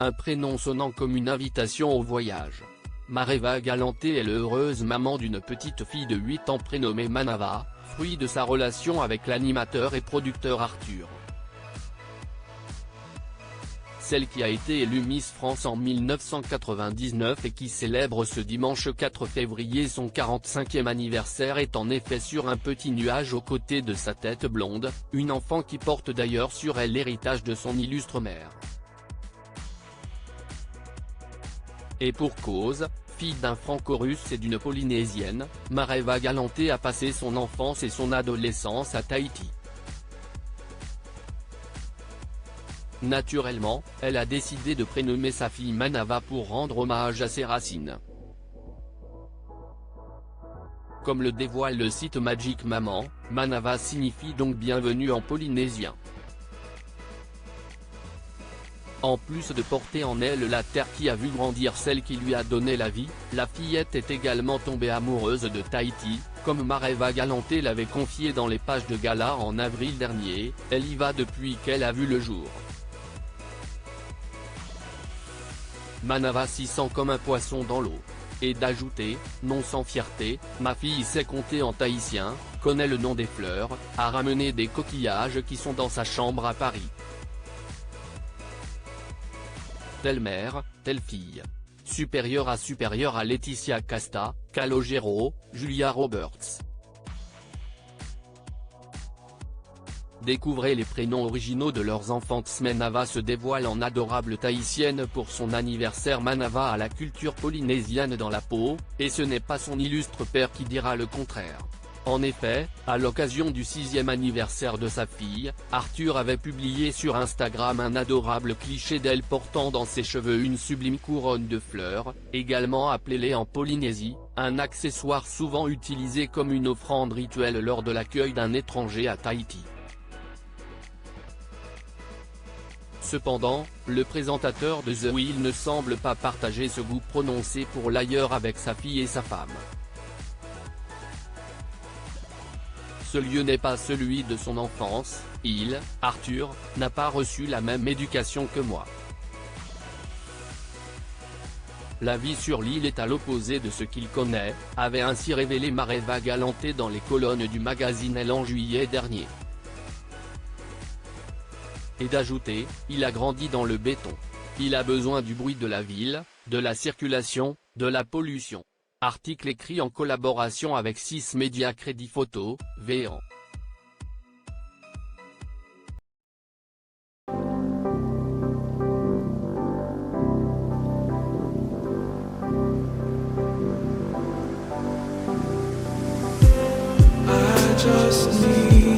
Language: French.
un prénom sonnant comme une invitation au voyage. Mareva Galanté est l'heureuse maman d'une petite fille de 8 ans prénommée Manava, fruit de sa relation avec l'animateur et producteur Arthur. Celle qui a été élue Miss France en 1999 et qui célèbre ce dimanche 4 février son 45e anniversaire est en effet sur un petit nuage aux côtés de sa tête blonde, une enfant qui porte d'ailleurs sur elle l'héritage de son illustre mère. Et pour cause, fille d'un franco-russe et d'une polynésienne, Mareva Galanté a passé son enfance et son adolescence à Tahiti. Naturellement, elle a décidé de prénommer sa fille Manava pour rendre hommage à ses racines. Comme le dévoile le site Magic Maman, Manava signifie donc bienvenue en polynésien. En plus de porter en elle la terre qui a vu grandir celle qui lui a donné la vie, la fillette est également tombée amoureuse de Tahiti, comme Mareva Galanté l'avait confié dans les pages de gala en avril dernier, elle y va depuis qu'elle a vu le jour. Manava s'y sent comme un poisson dans l'eau. Et d'ajouter, non sans fierté, ma fille sait compter en tahitien, connaît le nom des fleurs, a ramené des coquillages qui sont dans sa chambre à Paris. Telle mère, telle fille. Supérieure à Laetitia Casta, Calogero, Julia Roberts. Découvrez les prénoms originaux de leurs enfants. Manava se dévoile en adorable tahitienne pour son anniversaire. Manava a la culture polynésienne dans la peau, et ce n'est pas son illustre père qui dira le contraire. En effet, à l'occasion du 6e anniversaire de sa fille, Arthur avait publié sur Instagram un adorable cliché d'elle portant dans ses cheveux une sublime couronne de fleurs, également appelée en Polynésie, un accessoire souvent utilisé comme une offrande rituelle lors de l'accueil d'un étranger à Tahiti. Cependant, le présentateur de The Wheel ne semble pas partager ce goût prononcé pour l'ailleurs avec sa fille et sa femme. Ce lieu n'est pas celui de son enfance, Arthur, n'a pas reçu la même éducation que moi. La vie sur l'île est à l'opposé de ce qu'il connaît, avait ainsi révélé Mareva Galanté dans les colonnes du magazine Elle en juillet dernier. Et d'ajouter, il a grandi dans le béton. Il a besoin du bruit de la ville, de la circulation, de la pollution. Article écrit en collaboration avec 6 médias Crédit Photo, Véan. I just need